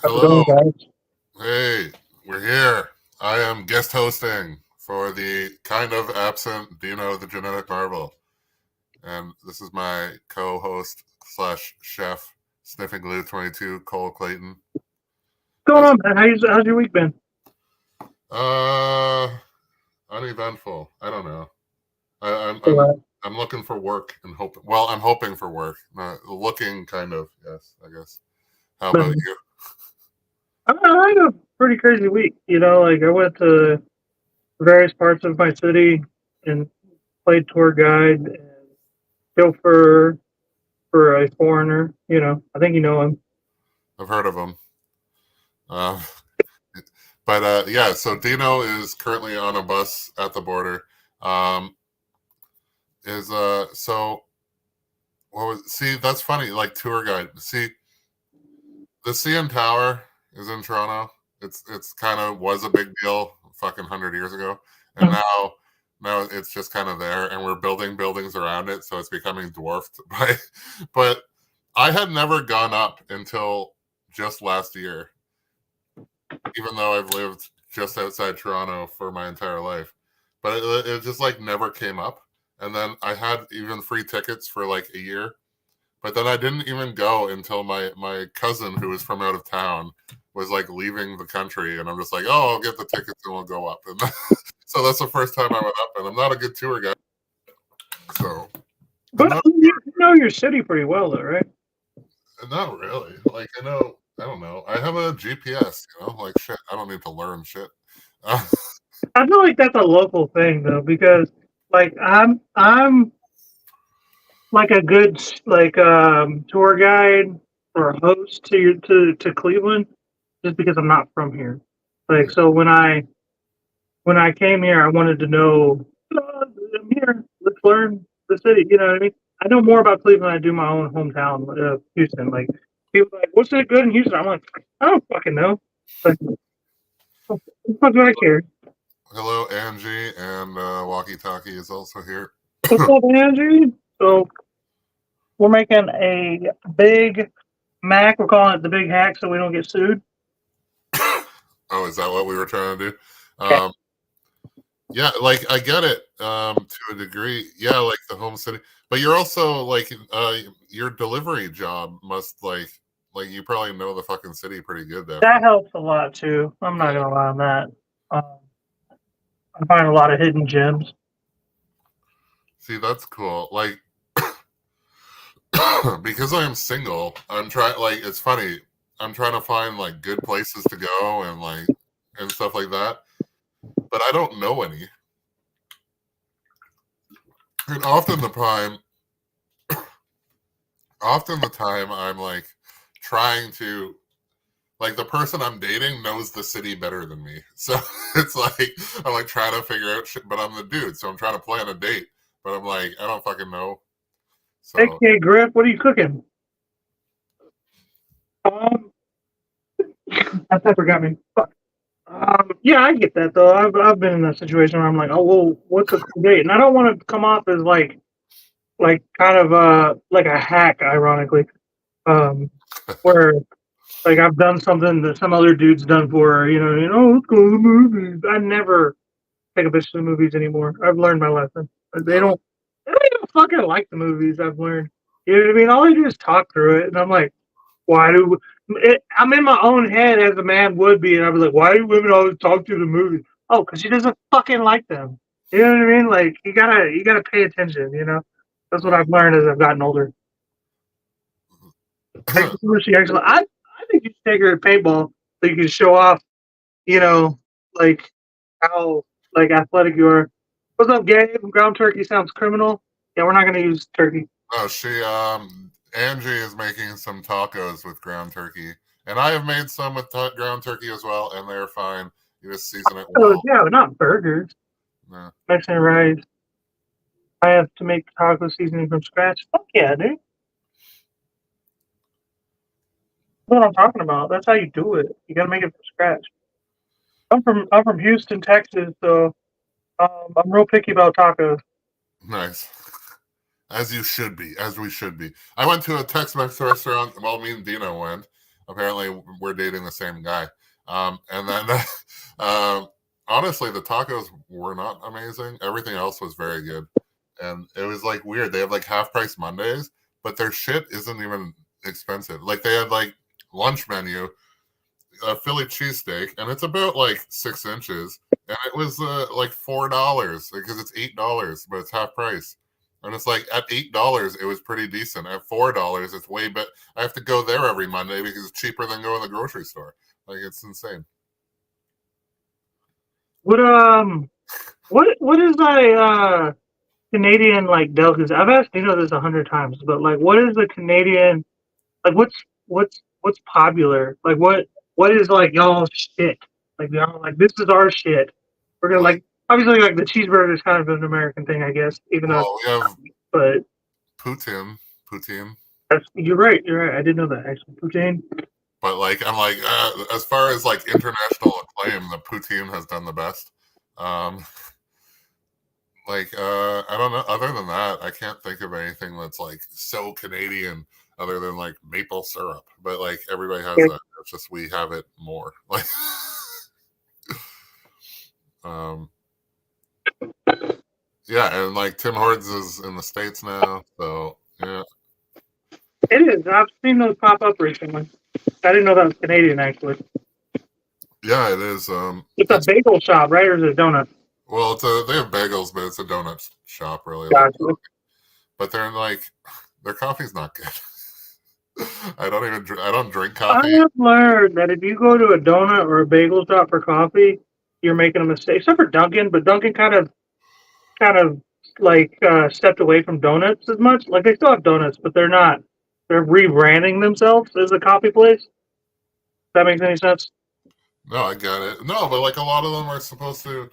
How's it going, Hello. guys? Hey, we're here. I am guest hosting for the kind of absent Dino the Genetic Marvel. And this is my co-host slash chef, Sniffing Glue 22, Cole Clayton. What's going How's on, man? How's your week been? uh uneventful. I don't know. I, I'm All I'm right. I'm looking for work and hope. Well, I'm hoping for work. Looking kind of. Yes, I guess. How about Been, you? I had a pretty crazy week. Like I went to various parts of my city and played tour guide and chauffeur for a foreigner. I think you know him. I've heard of them. Uh, but yeah, so Dino is currently on a bus at the border. Um, is so what was see that's funny, like tour guide. See, the CN Tower is in Toronto. It's kind of was a big deal fucking 100 years ago. And Mhm. now it's just kind of there, and we're building buildings around it, so it's becoming dwarfed by but I had never gone up until just last year, even though I've lived just outside Toronto for my entire life. But it just like never came up. And then I had even free tickets for like a year. But then I didn't even go until my cousin, who was from out of town, was like leaving the country. And I'm just like, oh, I'll get the tickets and we'll go up. And so that's the first time I went up. And I'm not a good tour guide. So I'm But not, you know your city pretty well, though, right? not really. Like, I don't know. I have a GPS, like shit. I don't need to learn shit. Uh, I feel like that's a local thing though, because like I'm like a good tour guide or a host to Cleveland just because I'm not from here. Like so when I came here, I wanted to know, I'm here. Let's learn the city. You know what I mean? I know more about Cleveland than I do my own hometown, Houston. Like, people are like, what's it good in Houston? I'm like, I don't fucking know. Like, what the fuck do I care? Hello, Angie, and Walkie Talkie is also here. What's up, Angie? So, we're making a Big Mac. We're calling it the Big Hack so we don't get sued. Oh, is that what we were trying to do? Yeah. Um, yeah, like I get it to a degree. Yeah, like the home city, but you're also like your delivery job must like you probably know the fucking city pretty good there. That helps a lot, too. I'm not going to lie on that. I find a lot of hidden gems. See, that's cool. Like because I am single, I'm trying. Like it's funny. I'm trying to find like good places to go and like and stuff like that, but I don't know any. And often the time I'm like trying to like the person I'm dating knows the city better than me. So it's like I'm like trying to figure out shit, but I'm the dude, so I'm trying to plan a date, but I'm like I don't fucking know. So AKA Griff, what are you cooking? Um, that pepper got me. Fuck. Yeah, I get that though. I've been in that situation where I'm like, oh well, what's a cool date? And I don't want to come off as like kind of like a hack, ironically. Um, where like I've done something that some other dude's done for her, let's go to the movies. I never take a bitch to the movies anymore. I've learned my lesson. They don't even fucking like the movies. I've learned. You know what I mean? All they do is talk through it, and I'm like, why do I'm in my own head as a man would be, and I'd be like, why do women always talk through the movies? Oh, because she doesn't fucking like them. You know what I mean? Like you gotta pay attention. That's what I've learned as I've gotten older. Like she actually, I think you should take her to paintball so you can show off. You know, like how like athletic you are. What's up, Gabe? Ground turkey sounds criminal. Yeah, we're not gonna use turkey. oh, she Angie is making some tacos with ground turkey, and I have made some with ground turkey as well, and they're fine. You just season it Oh well. yeah, but not burgers. Yeah. Mexican rice. I have to make taco seasoning from scratch. Fuck yeah, dude. That's what I'm talking about. That's how you do it. You gotta make it from scratch. I'm from Houston, Texas, so I'm real picky about tacos. Nice. As you should be, as we should be. I went to a Tex-Mex restaurant. Well, me and Dino went. apparently we're dating the same guy. And then honestly, the tacos were not amazing. Everything else was very good. And it was like weird. They have like half price Mondays, but their shit isn't even expensive. Like they had like lunch menu, a Philly cheesesteak, and it's about like 6 inches, and it was like $4 because it's $8, but it's half price. And it's like at $8, it was pretty decent. At $4, it's way better. I have to go there every Monday because it's cheaper than going to the grocery store. Like it's insane. What is my Canadian like delicacy? I've asked Dino this 100 times, but like, what is the Canadian like? What's popular? Like, what is like y'all shit? Like y'all like this is our shit. We're gonna like obviously like the cheeseburger is kind of an American thing, I guess. Even though, Well, we have but poutine. you're right. You're right. I didn't know that actually. Poutine. But like I'm like as far as like international acclaim, the poutine has done the best. I don't know. Other than that, I can't think of anything that's like so Canadian other than like maple syrup. But like everybody has Yeah. that. It's just we have it more. Like um yeah, and like Tim Hortons is in the States now, so yeah. It is. I've seen those pop up recently. I didn't know that was Canadian actually. Yeah, it is. It's a bagel shop, right? Or is it a donut? Well, they have bagels, but it's a donut shop, really. Like, Gotcha. but they're like their coffee's not good. I don't drink I coffee. have learned that if you go to a donut or a bagel shop for coffee, you're making a mistake. Except for Dunkin', but Dunkin' kind of like stepped away from donuts as much. Like they still have donuts, but they're not. They're rebranding themselves as a coffee place. If that makes any sense? No, I get it. No, but like a lot of them are supposed to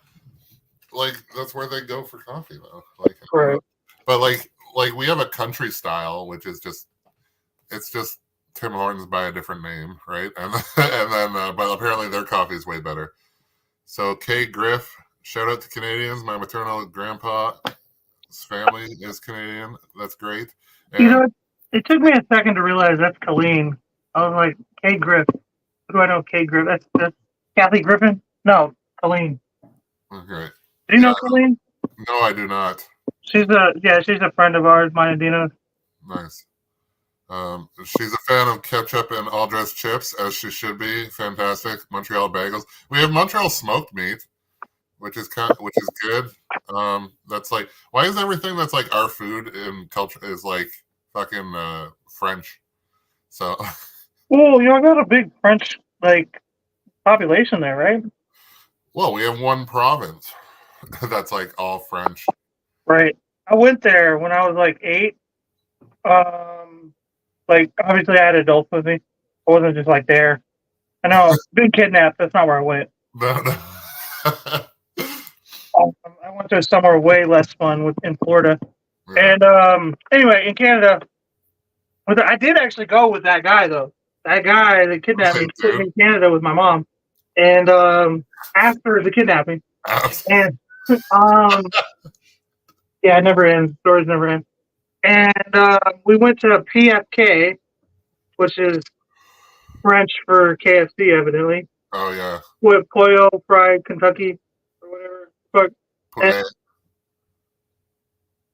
like that's where they go for coffee though. Like I don't know. Right. But like we have a country style, which is just it's just Tim Hortons by a different name, right? And and then but apparently their coffee is way better. So Kay Griff, shout out to Canadians. My maternal grandpa's family is Canadian. That's great. You And know, it took me a second to realize that's Colleen. I was like, Kate Griff. Who do I know? Kate Griff. That's Kathy Griffin. No, Colleen. okay. Do you know Colleen? No, I do not. She's a friend of ours, mine and Dino's. Nice. She's a fan of ketchup and all dressed chips, as she should be. Fantastic. Montreal bagels. We have Montreal smoked meat, which is good. That's like why is everything that's like our food in culture is like fucking French? So Well, I got a big French like population there, right? well, we have one province that's like all French. Right. I went there when I was like 8. Like obviously I had adults with me. I wasn't just like there. I know, been kidnapped. That's not where I went. No, no. I went to somewhere way less fun in Florida. Yeah. And anyway, in Canada, I did actually go with that guy though. That guy that kidnapped me took me to Canada with my mom, and after the kidnapping, and yeah, it never ends. Stories never end. And we went to PFK, which is French for KFC, evidently. Oh yeah. With Pollo Fried Kentucky or whatever. But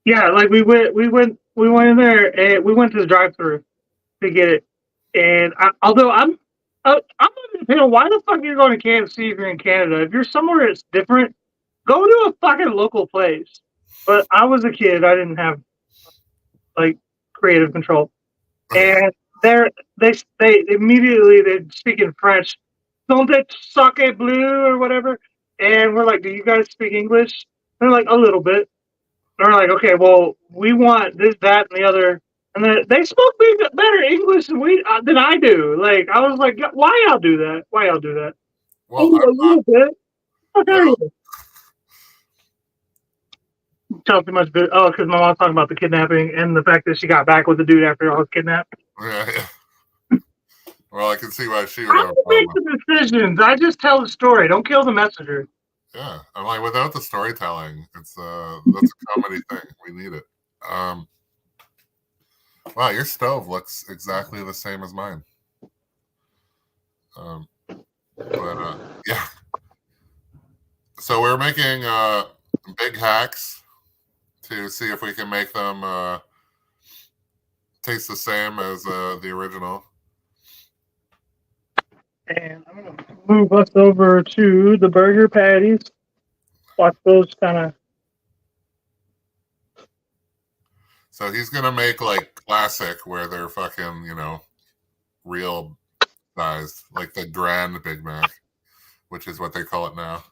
yeah, like we went in there and we went to the drive-thru to get it. And although I'm not even paying, why the fuck are you going to KFC if you're in Canada? If you're somewhere that's different, go to a fucking local place. But I was a kid, I didn't have like creative control, and they immediately they speak in French. Don't they suck a blue or whatever? And we're like, do you guys speak English? They're like, a little bit. They're like, okay, well, we want this, that, and the other. And then they spoke better English than I do. Like, I was like, why y'all do that? Why y'all do that? Well, a little bit. Okay. Tell too much. Oh, because my mom's talking about the kidnapping and the fact that she got back with the dude after I was kidnapped. Yeah. Well, I can see why she would I have a don't make problem. the decisions. I just tell the story. Don't kill the messenger. Yeah, I'm like without the storytelling, it's that's a comedy thing. We need it. Wow, your stove looks exactly the same as mine. But yeah. So we're making Big Hacs to see if we can make them taste the same as the original. And I'm going to move us over to the burger patties. Watch those kind of. So he's gonna make like classic where they're fucking, real sized, like the Grand Big Mac, which is what they call it now.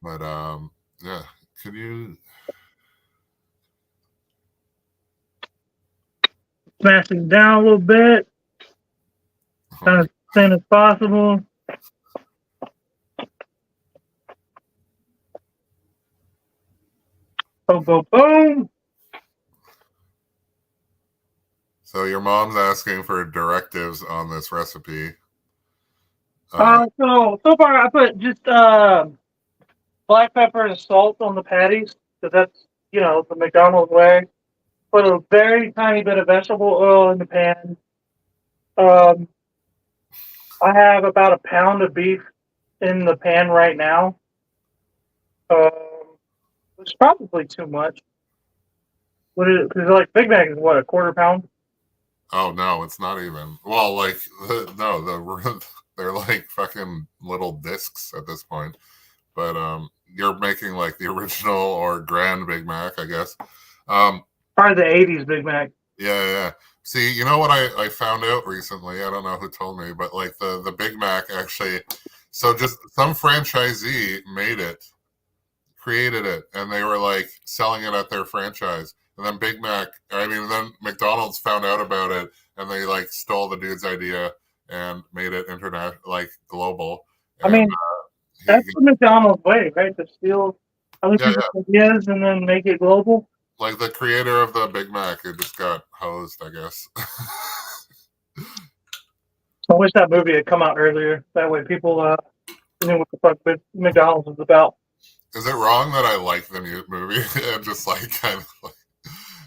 But yeah, could you Smash it down a little bit, kind of thin as possible. Boom, boom, boom. So your mom's asking for directives on this recipe. So far I put just black pepper and salt on the patties because that's the McDonald's way. Put a very tiny bit of vegetable oil in the pan. I have about a pound of beef in the pan right now. Which is probably too much. What is it? Because like Big Mac is what, a quarter pound? Oh no, it's not even. Well, like they're like fucking little discs at this point. But you're making like the original or Grand Big Mac, I guess. Probably the '80s Big Mac. Yeah. See, you know what I found out recently? I don't know who told me, but like the Big Mac actually. So just some franchisee made it, created it, and they were like selling it at their franchise. And then then McDonald's found out about it, and they like stole the dude's idea and made it international, like global. I mean, that's the McDonald's way, right? To steal other people's ideas and then make it global. Like the creator of the Big Mac, it just got hosed, I guess. I wish that movie had come out earlier. That way, people knew what the fuck McDonald's was about. Is it wrong that I like the new movie and just like kind of like?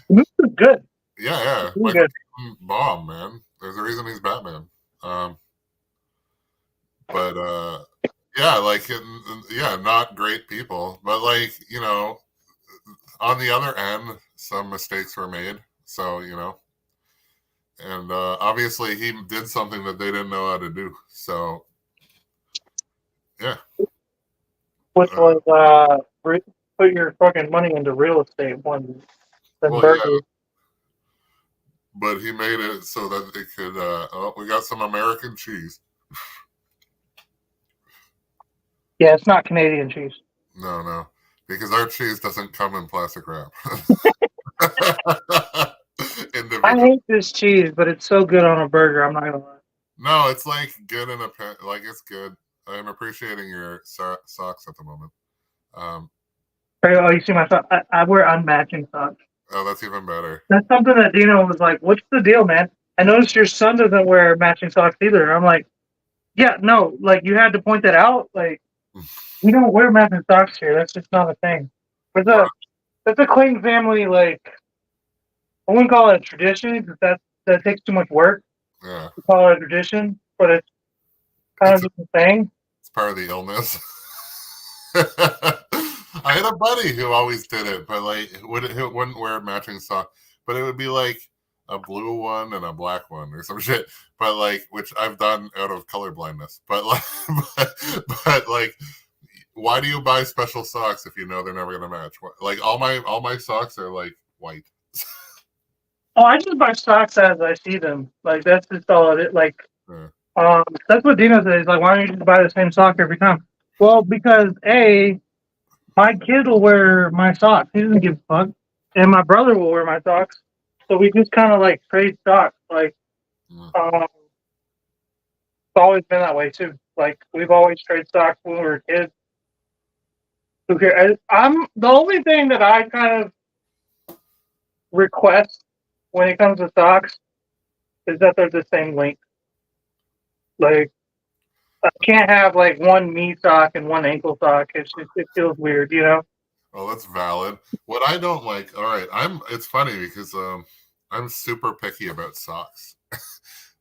The movie was good. Yeah, like good. Bomb, man. There's a reason he's Batman. But yeah, like not great people, but like on the other end, some mistakes were made. So and obviously he did something that they didn't know how to do. So yeah. Which was put your fucking money into real estate one than burgers. Yeah. But he made it so that it could. We got some American cheese. Yeah, it's not Canadian cheese. No, because our cheese doesn't come in plastic wrap. I hate this cheese, but it's so good on a burger. I'm not gonna lie. No, it's like good in a pen. Like it's good. I'm appreciating your socks at the moment. Oh, you see my socks? I wear unmatching socks. Oh, that's even better. That's something that Dino was like, "What's the deal, man? I noticed your son doesn't wear matching socks either." I'm like, "Yeah, no, like you had to point that out. Like, we don't wear matching socks here. That's just not a thing. That's a Clayton family, like, I wouldn't call it a tradition because that takes too much work. Yeah. To call it a tradition, but it's kind of just a thing. It's part of the illness." I had a buddy who always did it, but like wouldn't wear matching socks. But it would be like a blue one and a black one or some shit. But like, which I've done out of color blindness. But like, but like, why do you buy special socks if you know they're never gonna match? Like all my socks are like white. Oh, I just buy socks as I see them. Like that's just all it is. Like, that's what Dino says. Like, why don't you just buy the same sock every time? Well, because my kid will wear my socks. He doesn't give a fuck, and my brother will wear my socks. So we just kind of like trade socks. Like, it's always been that way too. Like we've always traded socks when we were kids. Who cares? I'm the only thing that I kind of request when it comes to socks is that they're the same length. Like, I can't have like one knee sock and one ankle sock. It feels weird, you know? Oh, that's valid. What I don't like, all right, it's funny because I'm super picky about socks.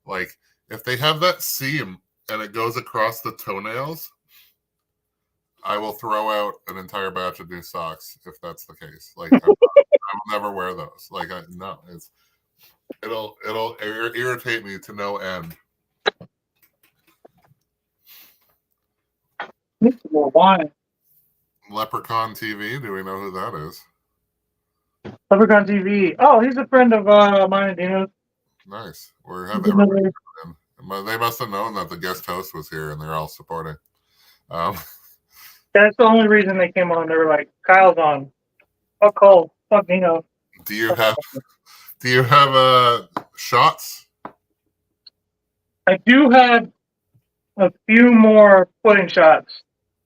Like If they have that seam and it goes across the toenails, I will throw out an entire batch of new socks if that's the case. Like, I will never wear those. Like, no, it'll irritate me to no end. Well, why? Leprechaun TV. Do we know who that is? Leprechaun TV. Oh, he's a friend of mine and Dino. Nice. We're having everybody come in. They must have known that the guest host was here, and they're all supporting. That's the only reason they came on. They were like, "Kyle's on. Fuck Cole. Fuck Dino." Do you have shots? I do have a few more pudding shots.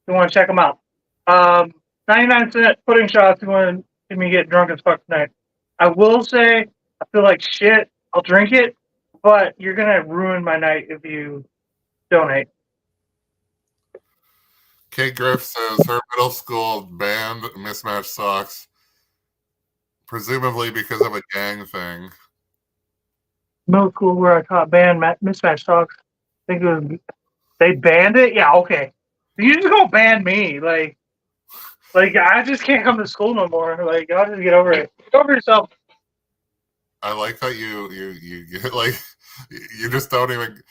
You want to check them out? 99-cent pudding shots. You want to see me get drunk as fuck tonight? I will say, I feel like shit. I'll drink it, but you're gonna ruin my night if you donate. Kate Griff says her middle school banned mismatched socks, presumably because of a gang thing. Middle school where I taught band mismatched socks. I think it was, they banned it. Yeah, okay. You just gonna ban me? Like I just can't come to school no more. Like, I'll just get over it. Get over yourself. I like that you get like you just don't even.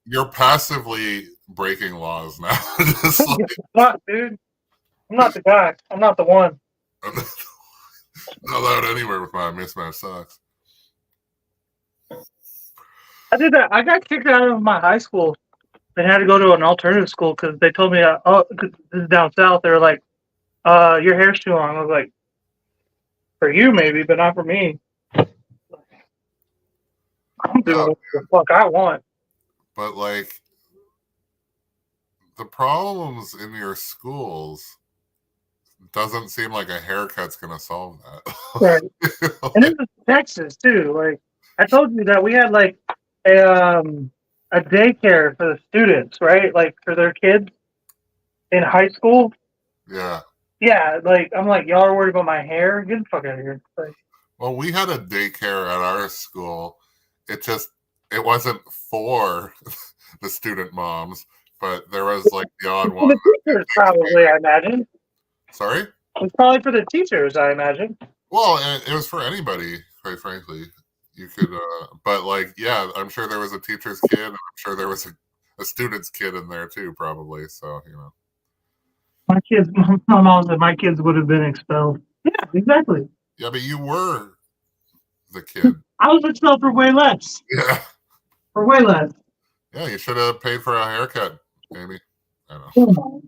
You're passively breaking laws now. Just like, not, dude. I'm not the guy. I'm not the one. I'm not allowed anywhere with my mismatched socks. I did that. I got kicked out of my high school and had to go to an alternative school because they told me, cause this is down south. They were like, your hair's too long. I was like, for you maybe, but not for me. I'm doing what the fuck I want. But like the problems in your schools doesn't seem like a haircut's gonna solve that. Right. Like, and this is Texas too. Like I told you that we had like a daycare for the students, right? Like for their kids in high school. Yeah. Yeah, like I'm like, y'all are worried about my hair? Get the fuck out of here. Like, well, we had a daycare at our school. It wasn't for the student moms, but there was like the odd one. The teachers probably, I imagine. Sorry? It's probably for the teachers, I imagine. Well, it was for anybody, quite frankly. You could, but like, yeah, I'm sure there was a teacher's kid, and I'm sure there was a student's kid in there too, probably. So, you know. My mom said my kids would have been expelled. Yeah, exactly. Yeah, but you were the kid. I was expelled for way less. Yeah. For way less. Yeah, you should have paid for a haircut, maybe. I don't know.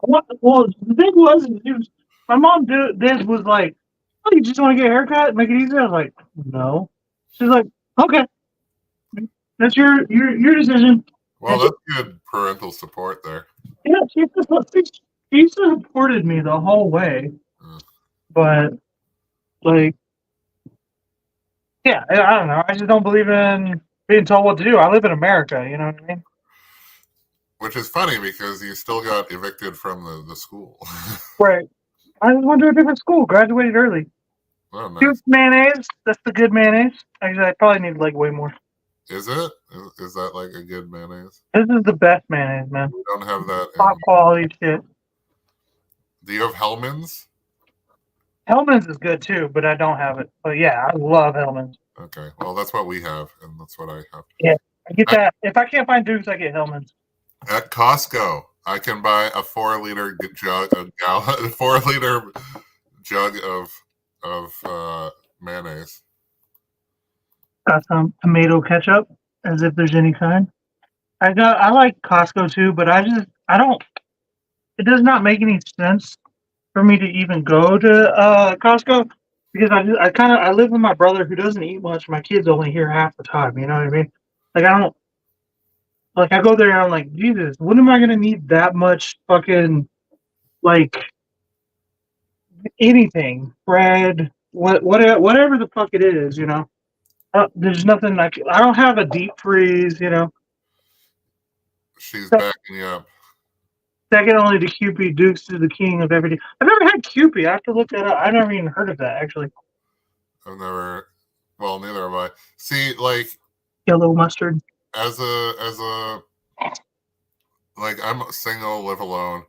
Well, the thing was my mom was like, "Oh, you just want to get a haircut? Make it easier?" I was like, "No." She's like, "Okay, that's your decision." Well, that's good parental support there. Yeah, she supported me the whole way, but like, yeah, I don't know. I just don't believe in being told what to do. I live in America, you know what I mean? Which is funny because you still got evicted from the school. Right. I just went to a different school. Graduated early. Oh, nice. Mayonnaise. That's the good mayonnaise. Actually, I probably need like way more. Is it? Is that like a good mayonnaise? This is the best mayonnaise, man. We don't have that. Top quality shit. Do you have Hellman's? Hellman's is good too, but I don't have it. But yeah, I love Hellman's. Okay. Well, that's what we have, and that's what I have. Yeah. I get that. If I can't find Duke's, I get Hellman's. At Costco, I can buy a 4-liter jug, a 4-liter jug of mayonnaise. Got some tomato ketchup, as if there's any kind. I like Costco too, but I don't. It does not make any sense for me to even go to Costco because I live with my brother who doesn't eat much. My kids only here half the time. You know what I mean? Like I don't. Like I go there and I'm like, Jesus, when am I gonna need that much fucking like anything, bread, whatever the fuck it is, you know? There's nothing like I don't have a deep freeze, you know. She's backing you up. Second only to Kewpie, Dukes is the king of everything. I've never had Kewpie. I have to look that up. I've never even heard of that actually. Well, neither have I. See, like Yellow mustard. as a like I'm single, live alone,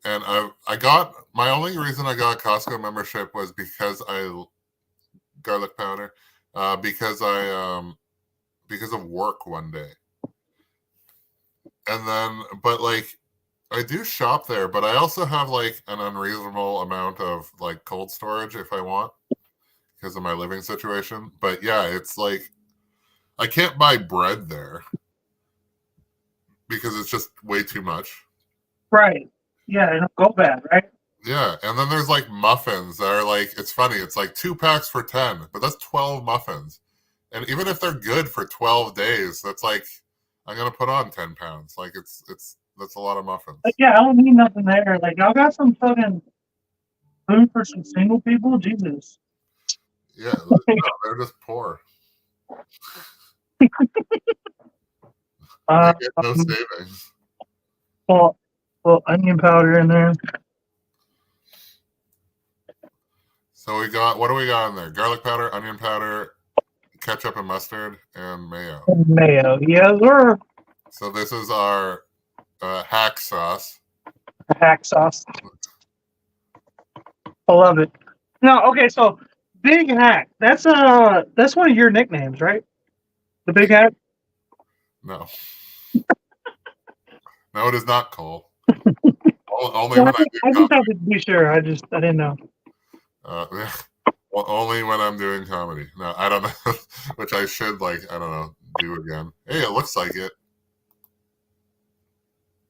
and I got my only reason I got Costco membership was because I garlic powder, because of work one day, and then but like I do shop there, but I also have like an unreasonable amount of like cold storage if I want because of my living situation. But yeah, it's like I can't buy bread there because it's just way too much. Right. Yeah, it'll go bad, right? Yeah, and then there's like muffins that are like it's funny. It's like 2 packs for 10, but that's 12 muffins. And even if they're good for 12 days, that's like I'm gonna put on 10 pounds. Like it's that's a lot of muffins. Like, yeah, I don't need nothing there. Like, y'all got some fucking food for some single people? Jesus. Yeah, no, they're just poor. They get no savings. Well, onion powder in there. So we got what do we got in there? Garlic powder, onion powder, ketchup and mustard, and mayo. Mayo. Yeah, we're So this is our hack sauce. hack sauce. I love it. No, okay, so Big Hac. That's one of your nicknames, right? The Big Hac? No. No, it is not, Cole. Only Yeah, when I do I just comedy. have to be sure. I didn't know. Well, only when I'm doing comedy. No, I don't know. Which I should I don't know, do again. Hey, it looks like it.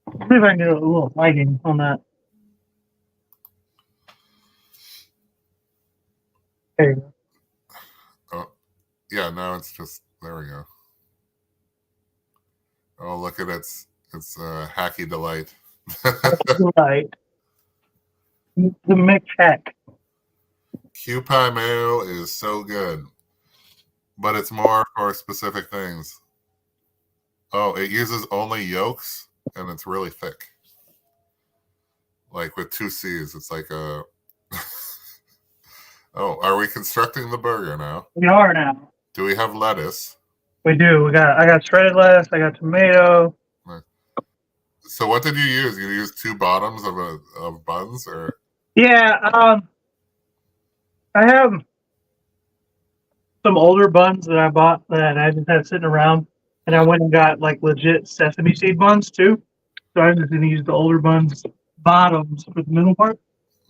See if I can get a little lighting on that. There you go. Oh, yeah. Now it's just there. We go. Oh, look at it's hacky delight. Right. The mixed hack. Q pie mayo is so good, but it's more for specific things. Oh, it uses only yolks, and it's really thick. Like with 2 C's, it's like a. Oh, are we constructing the burger now? We are now. Do we have lettuce? We do. I got shredded lettuce. I got tomato. So what did you use? You used 2 bottoms of buns, or Yeah. I have some older buns that I bought that I just had sitting around, and I went and got like legit sesame seed buns too. So I just gonna use the older buns bottoms for the middle part.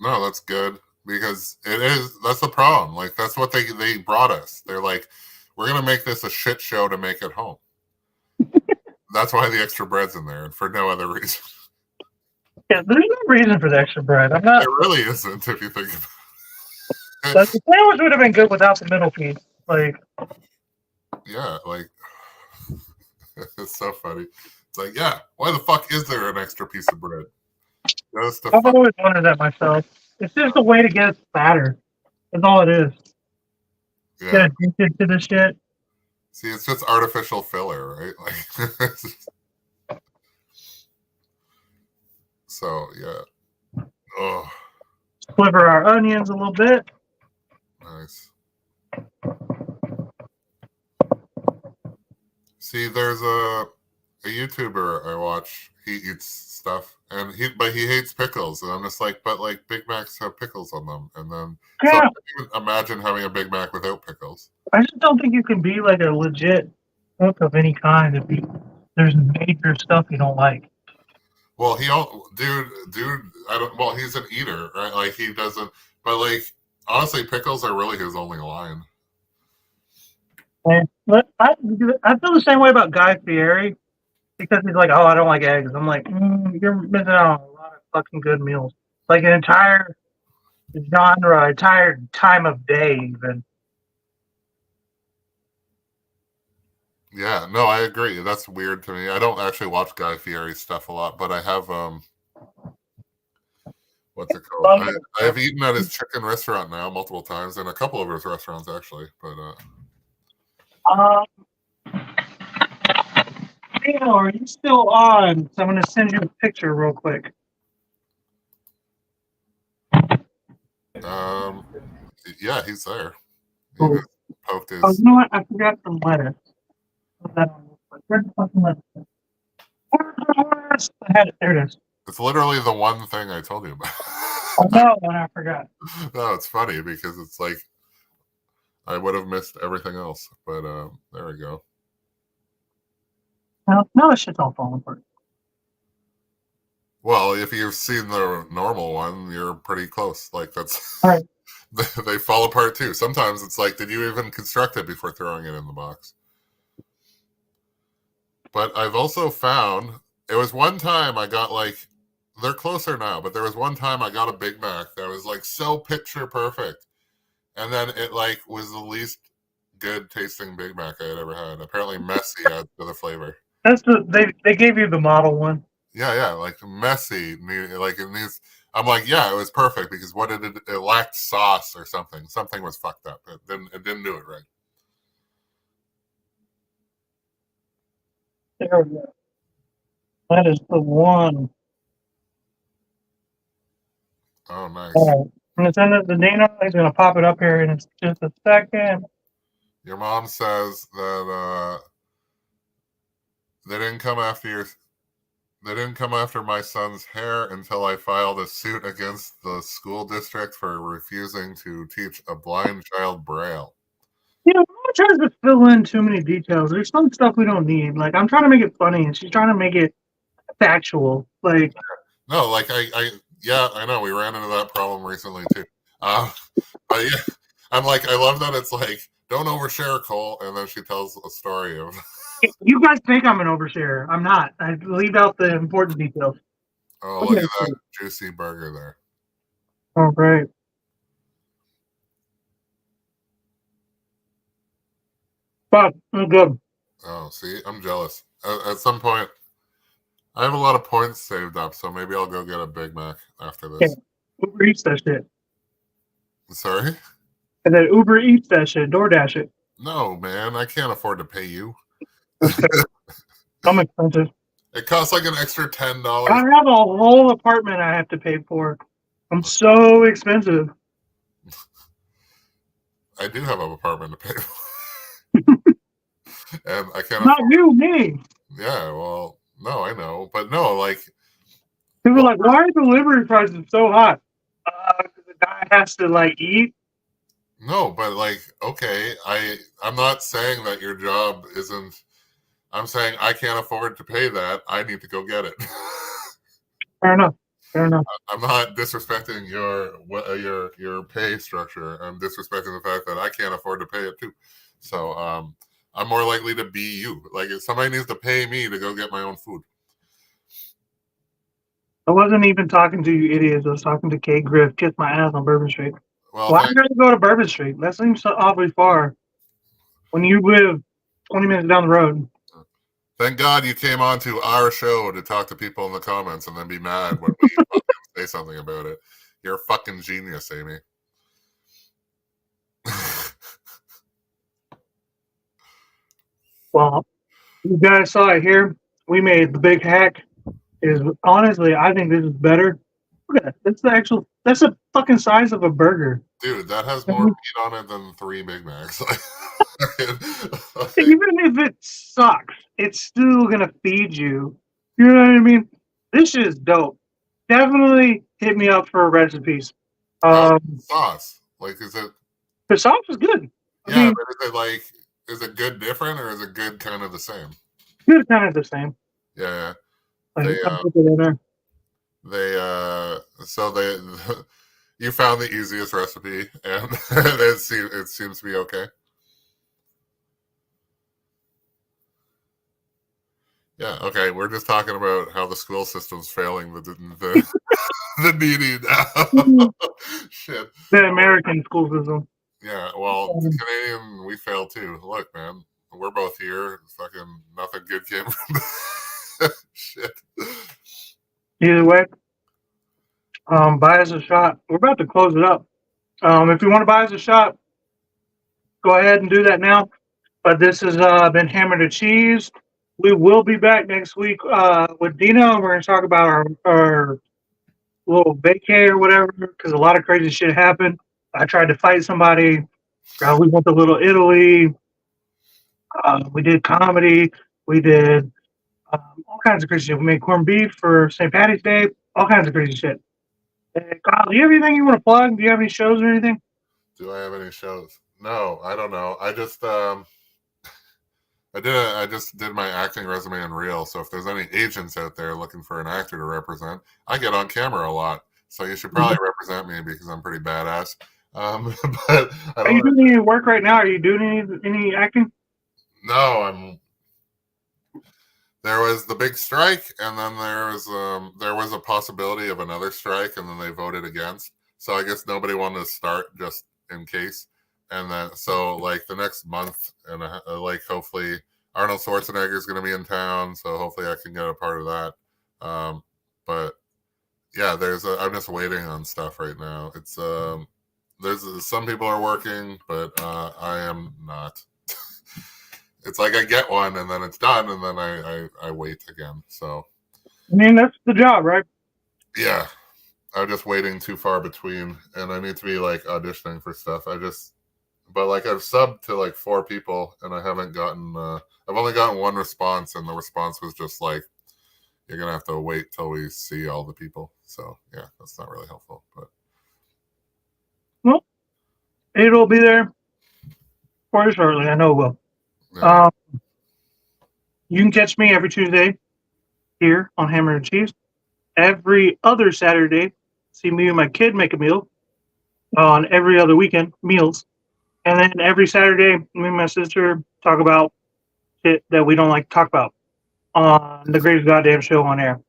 no? That's good because it is. That's the problem. Like that's what they brought us. They're like, we're gonna make this a shit show to make it home. That's why the extra bread's in there, and for no other reason. Yeah, there's no reason for the extra bread. I'm not. It really isn't if you think about it. The sandwich would have been good without the middle piece. Like, yeah, like it's so funny. It's like, yeah, why the fuck is there an extra piece of bread? Just to I've fuck. always wondered that myself. It's just a way to get it fatter. That's all it is. Yeah. Get addicted to the shit. See, it's just artificial filler, right? Like, so yeah. Oh, Sliver our onions a little bit. nice. See, there's a YouTuber I watch. He eats stuff, and he hates pickles, and I'm just like, but like Big Macs have pickles on them, and then so I Yeah, can't even imagine having a Big Mac without pickles. I just don't think you can be like a legit cook of any kind if there's major stuff you don't like. Well, dude, I don't. Well, he's an eater, right? Like he doesn't. But like, honestly, pickles are really his only line. But I feel the same way about Guy Fieri because he's like, oh, I don't like eggs. I'm like, you're missing out on a lot of fucking good meals. Like an entire genre, entire time of day, even. Yeah, no, I agree. That's weird to me. I don't actually watch Guy Fieri stuff a lot, but I have what's it called? I have eaten at his chicken restaurant now multiple times, and a couple of his restaurants actually. But Dino, are you still on? So I'm going to send you a picture real quick. yeah, he's there. He Cool. just poked his. Oh, you know what? I forgot some lettuce. Put that on real Where the fucking left? I had it. There it is. It's literally the one thing I told you about. Oh no, and I forgot. No, it's funny because it's like I would have missed everything else, but there we go. Now the shit's all falling apart. Well, if you've seen the normal one, you're pretty close. Like that's All right. They fall apart too. Sometimes it's like, did you even construct it before throwing it in the box? But I've also found it was one time I got like, they're closer now, but there was one time I got a Big Mac that was like so picture perfect, and then it like was the least good tasting Big Mac I had ever had. Apparently, messy adds to the flavor. That's they gave you the model one. Yeah, like messy. Like it needs. I'm like, yeah, it was perfect because what it lacked sauce or something. Something was fucked up. It didn't do it right. There we go. That is the one. Oh, nice. All right. I'm gonna send it to Dino. He's gonna pop it up here in just a second. Your mom says that they didn't come after my son's hair until I filed a suit against the school district for refusing to teach a blind child Braille. You know, Mom tries to fill in too many details. There's some stuff we don't need. Like I'm trying to make it funny, and she's trying to make it factual. Like no, like I know we ran into that problem recently too. But yeah, I'm like, I love that it's like, don't overshare, Cole, and then she tells a story of. You guys think I'm an oversharer. I'm not. I leave out the important details. Oh, look at that juicy burger there. Oh, great. But it's good. Oh, see, I'm jealous. At some point, I have a lot of points saved up, so maybe I'll go get a Big Mac after this. Yeah. Uber Eats that shit. Sorry? And then Uber Eats that shit. DoorDash it. No, man, I can't afford to pay you. I'm expensive. It costs like an extra $10. I have a whole apartment I have to pay for. I'm so expensive. I do have an apartment to pay for. And I can't. Not you, me. Yeah, well, no, I know. But no, like. People are like, why are delivery prices so hot? Because the guy has to, like, eat. No, but, like, okay, I'm not saying that your job isn't. I'm saying I can't afford to pay that. I need to go get it. Fair enough. I'm not disrespecting your pay structure. I'm disrespecting the fact that I can't afford to pay it too. So I'm more likely to be you. Like if somebody needs to pay me to go get my own food. I wasn't even talking to you idiots. I was talking to Kate Griff. Kiss my ass on Bourbon Street. Well, why do you gotta go to Bourbon Street? That seems so awfully far. When you live 20 minutes down the road. Thank God you came on to our show to talk to people in the comments and then be mad when we say something about it. You're a fucking genius, Amy. Well, you guys saw it here. We made the Big Hac. Is honestly, I think this is better. Look at that. That's the fucking size of a burger. Dude, that has more meat on it than 3 Big Macs. Even if it sucks, it's still gonna feed you. You know what I mean? This shit is dope. Definitely hit me up for recipes. Sauce. Like, is it? The sauce is good. Yeah, I mean, but is it like, is it good different or is it good kind of the same? Good, kind of the same. Yeah. Like, put it in there. You found the easiest recipe and it seems to be okay. Yeah, okay. We're just talking about how the school system's failing the needy now. Shit. The American school system. Yeah, well, the Canadian, we fail too. Look, man, we're both here. Fucking nothing good came from that. Shit. Either way, buy us a shot. We're about to close it up. If you want to buy us a shot, go ahead and do that now. But this has been Hammer to Cheese. We will be back next week with Dino. We're going to talk about our little vacay or whatever, because a lot of crazy shit happened. I tried to fight somebody. We went to Little Italy. We did comedy. We did all kinds of crazy shit. We made corned beef for St. Patty's Day. All kinds of crazy shit. Hey, Kyle, do you have anything you want to plug? Do you have any shows or anything? Do I have any shows? No, I don't know. I just I just did my acting resume in Reel. So if there's any agents out there looking for an actor to represent, I get on camera a lot. So you should probably represent me because I'm pretty badass. But I Are you don't. doing any work right now? Are you doing any acting? No, there was the big strike, and then there was a possibility of another strike, and then they voted against. So I guess nobody wanted to start just in case. And then so like the next month, and like hopefully Arnold Schwarzenegger is going to be in town, so hopefully I can get a part of that. But yeah, I'm just waiting on stuff right now. It's there's some people are working, but I am not. It's like I get one and then it's done and then I wait again. So I mean, that's the job, right? yeah, I'm just waiting too far between, and I need to be like auditioning for stuff. But like I've subbed to like 4 people and I haven't gotten. I've only gotten one response, and the response was just like, "You're gonna have to wait till we see all the people." So yeah, that's not really helpful. But Well, it'll be there for you shortly. I know it will. yeah. You can catch me every Tuesday here on Hammer and Cheese. Every other Saturday, see me and my kid make a meal. On every other weekend, meals. And then every Saturday, me and my sister talk about shit that we don't like to talk about on the greatest goddamn show on air.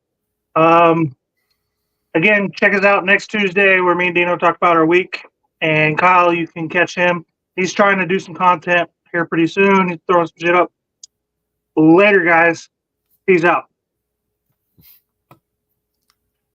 Again, check us out next Tuesday where me and Dino talk about our week. And Kyle, you can catch him. He's trying to do some content here pretty soon. He's throwing some shit up. Later, guys. Peace out.